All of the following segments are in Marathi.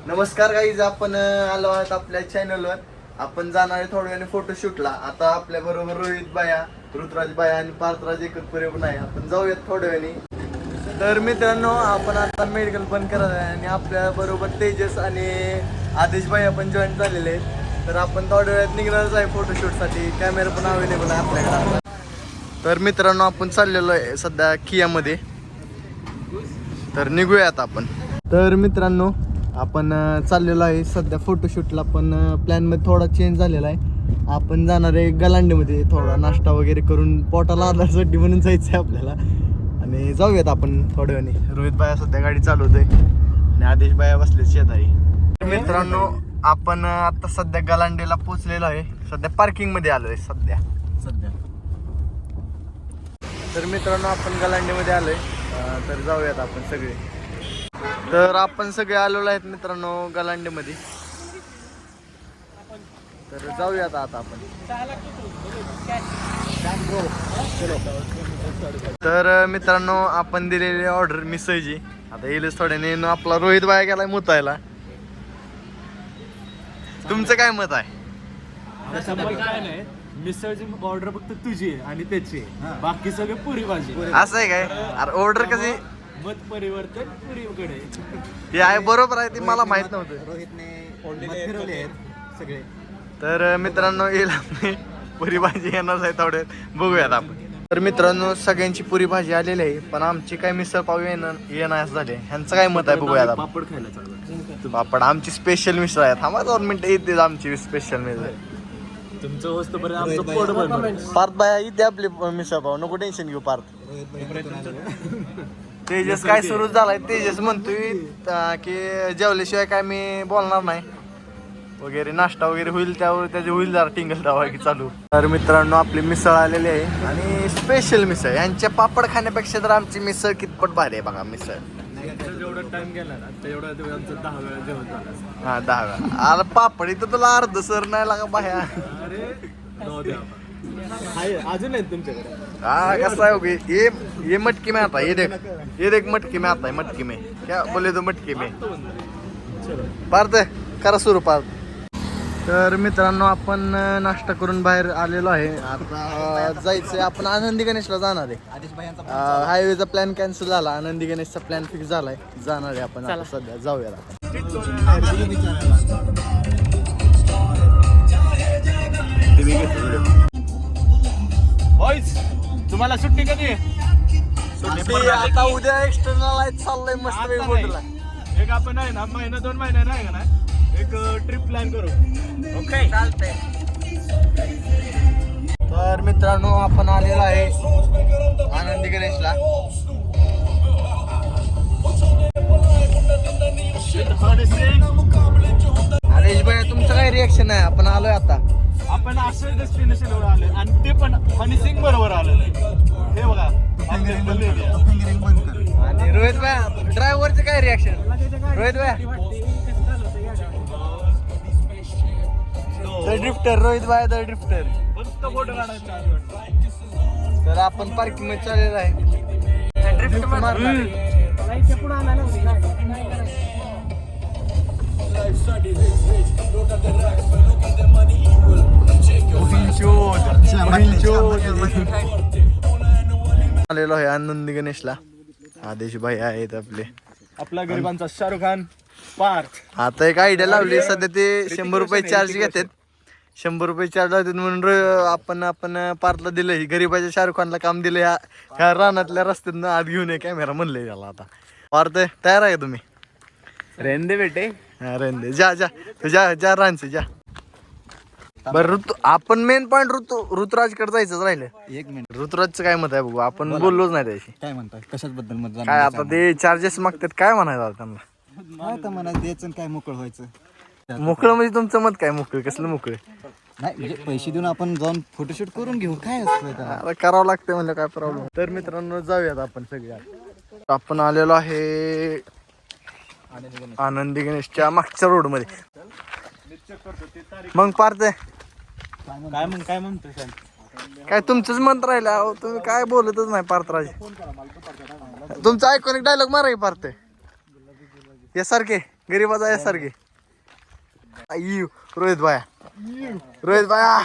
नमस्कार गाईज, आपण आलो आहोत आपल्या चॅनलवर. आपण जाणार आहे थोड्या वेळाने फोटोशूटला. आता आपल्या बरोबर रोहित बाया, ऋतुराज बाया आणि पार्थराज एकत्र पण आहे. आपण जाऊयात थोड्या वेळाने. तर मित्रांनो, आपण आता मेडिकल बंद करत आहे आणि आपल्या बरोबर तेजस आणि आदेश बाया पण जॉईन झालेले आहेत. तर आपण थोड्या वेळात निघणारच आहे फोटोशूटसाठी. कॅमेरा पण अवेलेबल आहे आपल्याकडे. तर मित्रांनो, आपण चाललेलो आहे सध्या कियामध्ये. तर निघूयात आपण. तर मित्रांनो, आपण चाललेलो आहे सध्या फोटोशूटला. पण प्लॅनमध्ये थोडा चेंज झालेला आहे. आपण जाणार आहे गलांडीमध्ये. थोडा नाश्ता वगैरे करून पोटाला आधारसाठी म्हणून जायचं आहे आपल्याला. आणि जाऊयात आपण थोड्या वेळाने. रोहित बाया सध्या गाडी चालवतोय आणि आदेश बाया बसले शेजारी. मित्रांनो, आपण आता सध्या गलांडीला पोचलेलो आहे. सध्या पार्किंगमध्ये आलो आहे सध्या. तर मित्रांनो, आपण गलांडीमध्ये आलोय. तर जाऊयात आपण सगळे. तर आपण सगळे आलेलो आहेत मित्रांनो गलांडीमध्ये. तर जाऊयात आता आपण. तर मित्रांनो, आपण दिलेली ऑर्डर मिसळची आता येईलच थोड्याने. आपला रोहित बाया गेलाय मुतायला. तुमचं काय मत आहे? काय नाही, मिसळची ऑर्डर फक्त तुझी आहे आणि त्याची आहे. बाकी सगळे पुरी भाजी. असं आहे काय? अरे ऑर्डर कशी मत परिवर्तन पुरीकडे हे आहे? बरोबर आहे, ते मला माहित नव्हतं. रोहितने फिरवले आहेत सगळे. तर मित्रांनो, येईल आपली पुरी भाजी येणार आहे थोड्यात. बघूयात आपण. तर मित्रांनो, सगळ्यांची पुरी भाजी आलेली आहे, पण आमची काय मिसळ पाव येणार झाले. ह्यांचं काय मत आहे बघूयात आपण. पापड खायला चालू. पापड आमची स्पेशल मिसळ आहे. थांबा 2 मिनिटं, येते आमची स्पेशल मिसळ. तुमचं होस्त बरं, आमचं पोट भरणार. पार्थ बाया इथे आपली मिसळ पाव, नको टेन्शन घेऊ पार्थ. तेजस काय सुरू झालाय. तेजस म्हणतोय की जेवल्याशिवाय काय मी बोलणार नाही वगैरे. नाश्ता वगैरे होईल त्यावर त्याचे होईल जरा टिंगल दावा की चालू. तर मित्रांनो, आपली मिसळ आलेली आहे आणि स्पेशल मिसळ. यांच्या पापड खाण्यापेक्षा तर आमची मिसळ कितपट भारी आहे बघा. मिसळ जेवढा टाइम गेला ना तेवढा आमचं 10 वेळा जेवण झालं. हा 10 वेळा. अरे पापड इथं तुला अर्ध सर नाही लागा बाया. अरे जाऊ द्या. अजून आहेत तुमच्याकडे. हाँ कैसा है? ये मटकी में आता है. ये देख मटकी में आता है. मटकी में क्या बोले तो मटकी में. पार्थ करा सुरू पार्थ. तर मित्रांनो, आपण नाश्ता करून बाहेर आलेलो आहे. आता जायचंय आपण आनंदी गणेशला जाणार आहे. आदेश भाईंचा हायवेचा प्लॅन कॅन्सल झाला. आनंदी गणेशचा प्लॅन फिक्स झालाय. जाणार आहे आपण आता सध्या. जाऊया आपण. तुम्हाला सुट्टी कधी आहे? सुट्टी आता उद्या एक्सटर्नल आहे. चाललंय मस्त वेळ फोटोला. एक आपण आहे ना, महिना 2 महिने नाही का ना, एक ट्रिप प्लॅन करू. ओके, चालतंय. तर मित्रांनो, आपण आलेलो आहे आनंदी गणेशला. आदेश भाई, तुमचं काय रिएक्शन आहे? आपण आलोय आता. आपण असं डेस्टिनेशनवर आलोय आणि ते पण हनीसिंग बरोबर आलेलं आहे. हे बघा, फिंगरिंग बंद कर. आणि रोहित भाई, ड्रायव्हरचं काय रिएक्शन? रोहित भाई, द ड्रिफ्टर. रोहित भाई द ड्रिफ्टर. फक्त फोटो काढायचा. तर आपण पार्किंग मध्ये चाललेलो आहे. ड्रिफ्ट मारणार. आलेलो आहे आनंदी गणेशला. आदेश भाई आहेत आपले. आपला गरिबांचा शाहरुख खान पार्थ. आता एक आयडिया लावली. सध्या ते 100 रुपये चार्ज घेतात. 100 रुपये चार्ज लावतात म्हणून आपण पार्थला दिलं. ही गरीबाच्या शाहरुख खानला काम दिलं. ह्या रानातल्या रस्त्यातनं आत घेऊन ये कॅमेरा म्हणले त्याला. आता पार्थ तयार आहे तुम्ही? रेंदे बेटे. हा रेंदे. जा रानचे जा. बरं ऋतू, आपण मेन पॉइंट ऋतुराजकडे जायचं राहिलं. 1 मिनिट. ऋतुराजचं काय मत आहे बघू. आपण बोललोच नाही त्याशी. काय म्हणताय? कशाच बद्दल मत काय आता ते चार्जेस मागतात, काय म्हणायचं आता त्यांना? काय तर म्हणा द्यायचं आणि काय मोकळ व्हायचं. मोकळं म्हणजे तुमचं मत काय? मोकळं कसलं मोकळं? नाही म्हणजे पैसे देऊन आपण जाऊन फोटोशूट करून घेऊ. काय असतं त्याला? आता करावं लागतं म्हणलं, काय प्रॉब्लेम. तर मित्रांनो, जाऊयात आपण सगळे. आपण आलेलो आहे आनंदी गणेशच्या मागच्या रोड मध्ये. मग पार्थ काय म्हणतोय? काय तुमचंच मंत्र राहिलं अहो, तुम्ही काय बोलतच नाही पार्थराज. तुमचं ऐकून एक डायलॉग मारा की पार्थ यासारखे. गरीबाचा यासारखे रोहित भाया रोहित भाया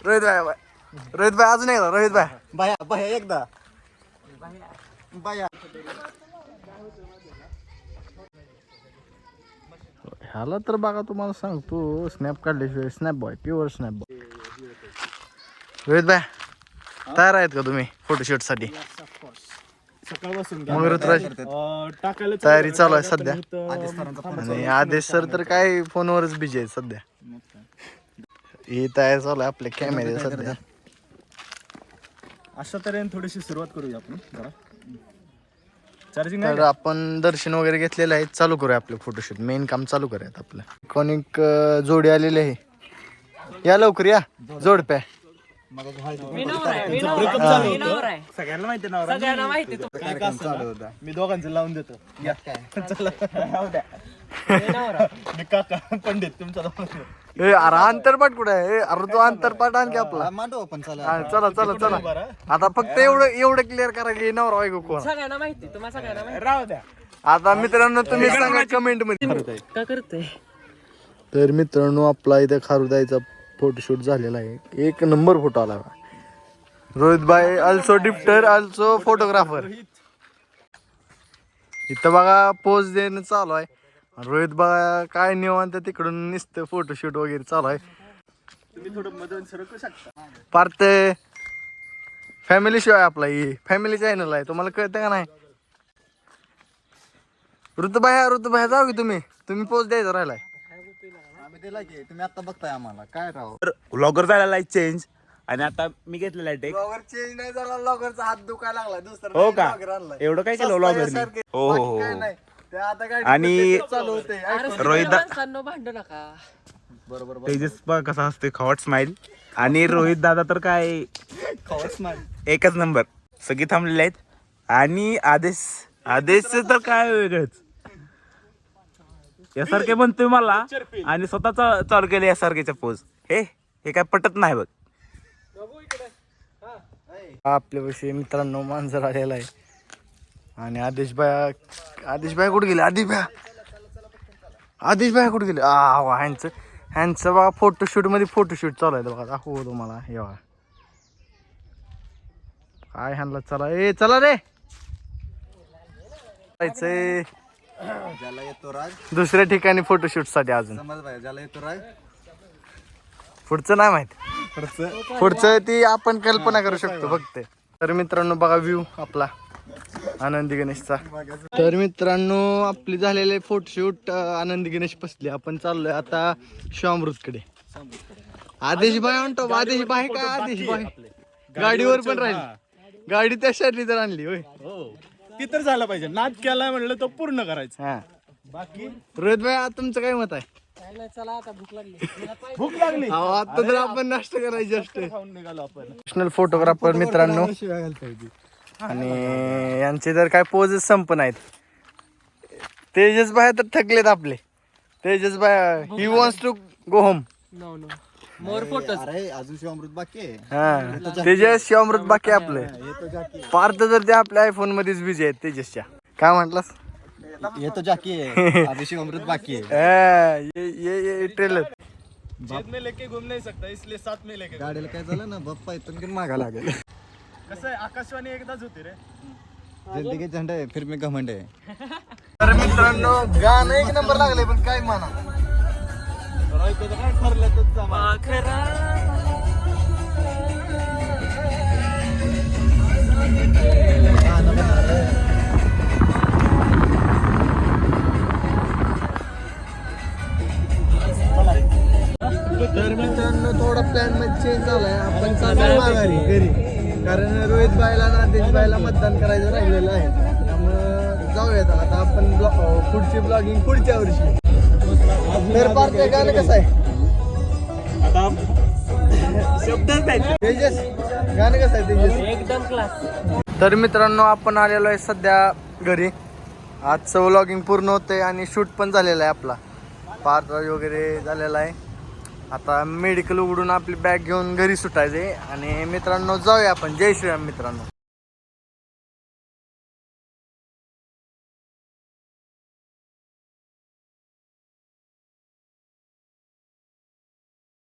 रोहित भाया रोहित भाई अजून एकदा रोहित भाई बाया बाया एकदा बाया ह्याला तर बघा तुम्हाला सांगतो स्नॅप काढल्याशिवाय snap boy pure snap boy Rohit भाई तयार आहेत का तुम्ही फोटोशूट साठी सकाळपासून मग ऋतुराज टाकायला तयारी चालू आहे सध्या आणि आणि आदेश सर तर काय फोनवरच बिझी आहे सध्या ही तयारी चालू आहे आपल्या कॅमेरे सध्या अशा तऱ्हेने थोडीशी सुरुवात करूया आपण जरा चार्जिंग तर आपण दर्शन वगैरे घेतलेलं आहे चालू करूया आपलं फोटोशूट मेन काम चालू करूयात आपलं इकॉनिक जोडी आलेली आहे या लवकर या जोडप्या सगळ्यांना माहिती काय का असं मी दोघांचं लावून देतो या मी काका पंडित तुमचा ए अरे अंतरपाठ कुठे आहे अरे तो अंतरपाठ आणखी आपला मांडव आपण चला हा, चला चला चला आता फक्त एवढं क्लिअर करा की नवरा बायको कोण सगळ्यांना माहिती तुम्हाला सगळ्यांना माहिती राहू द्या आता मित्रांनो तुम्ही सांगा कमेंट मध्ये का करते तर मित्रांनो आपला इथे खारुताईचा फोटोशूट झालेला आहे एक नंबर फोटो आला रोहित भाई ऑल्सो डिप्टर ऑल्सो फोटोग्राफर इथं बघा पोज देणं चालू आहे रोहित बघा काय निवांत तिकडून नुसतं फोटोशूट वगैरे चालू आहे तुम्ही थोडं मधून सरकू शकता पार्थ फॅमिली शो आहे आपला ही फॅमिली चॅनल आहे तुम्हाला कळतं का नाही ऋतुबाई जाऊ की तुम्ही पोच द्यायचा राहिलाय आम्ही दिला की तुम्ही आता बघताय आम्हाला काय राव तर व्लॉगर झालेला आहे चेंज आणि आता मी घेतलेला आहे टेक ब्लॉगर चेंज नाही झाला ब्लॉगरचा हात दुखायला लागला दुसरा हो का? ब्लॉगर आणलाय. एवढं काय केलं स्वस्त ब्लॉगरने? यासारखे. हो, बाकी हो, काय हो. नाही. ते आता काय आणि- चालू होते रोहित दा- माणसांनो भांडू नका तेजस बघ कसा असते खवट स्माइल आणि रोहित दादा तर काय एकच नंबर सगळी थांबलेले आहेत आणि आदेशचं तर काय वेगळंच यासारखे म्हणतोय मला आणि स्वतःचा चालू केलं यासारखेच्या पोज हे काय पटत नाही बघ आपल्याविषयी मित्रांनो मांजर आलेला आहे आणि आदेश भाई कुठे गेले आदेश भाई कुठे गेले ह्यांचं बघा फोटोशूट मध्ये फोटोशूट चालू आहे बघा दाखवू तुम्हाला हे बघा काय ह्यांना चला रे जायचंय ज्याला येतो राग दुसऱ्या ठिकाणी फोटोशूट साठी अजून समज भाई ज्याला येतो राग पुढचं नाही माहित पुढचं ती आपण कल्पना करू शकतो फक्त तर मित्रांनो बघा व्ह्यू आपला आनंदी गणेशचा तर मित्रांनो आपली झालेले फोटोशूट आनंदी गणेश बसले आपण चाललोय आता शिवामृतकडे आदेश भाई म्हणतो आदेश भाई काय आदेश भाई गाडीवर पण राहील गाडी त्या शैली तर आणली होय हो ती तर झालं पाहिजे नाद केलाय म्हणलं तो पूर्ण करायचा हा बाकी रोहित भाई तुमचं काय मत आहे चला आता भूक लागली भूक लागली अहो, आता तर आपण नाश्ता करायची जस्ट खाऊन निघालो आपण प्रोफेशनल फोटोग्राफर मित्रांनो आणि यांचे तर काय पोजेस संपन आहेत तेजस भाई तर थकलेत आपले तेजस भाई ही wants to go home no no more photos अरे अजून शिवामृत बाकी आहे हा तेजस शिवामृत बाकी आपले पार्थ तर ते आपल्या आयफोन मध्येच बिझी आहेत तेजसच्या काय म्हटलास येतो जाकी आहे आधी शिवामृत बाकी आहे ये ट्रेलर जेब में लेके घूम नहीं सकता इसलिए साथ में लेके गाडीला काय झालं ना बप्पा इथून की मागा लागेल कसं आहे आकाशवाणी एकदाच होती रे जिंदगी झंड आहे फिर मी घमंड आहे तर मित्रांनो गाणं एक नंबर लागले पण काय म्हणा काय ठरलं तर जमा. तर मित्रांनो थोडा प्लॅन मध्ये चेंज झालाय आपण चालू माघारी घरी कारण रोहित भाईला ना आदेश भाईला मतदान करायचं राहिलेलं आहे त्यामुळं जाऊयात आता आपण पुढची ब्लॉगिंग पुढच्या वर्षी तर पार्थ गाणं कसं आहे आता शब्दच नाही तेजस गाणं कसं आहे तेजस एकदम क्लास तर मित्रांनो आपण आलेलो आहे सध्या घरी आजचं व्लॉगिंग पूर्ण होतंय आणि शूट पण झालेला आहे आपला पार्टराज वगैरे झालेला आहे आता मेडिकल उघडून आपली बॅग घेऊन घरी सुटायचे आणि मित्रांनो जाऊया आपण जय श्रीराम मित्रांनो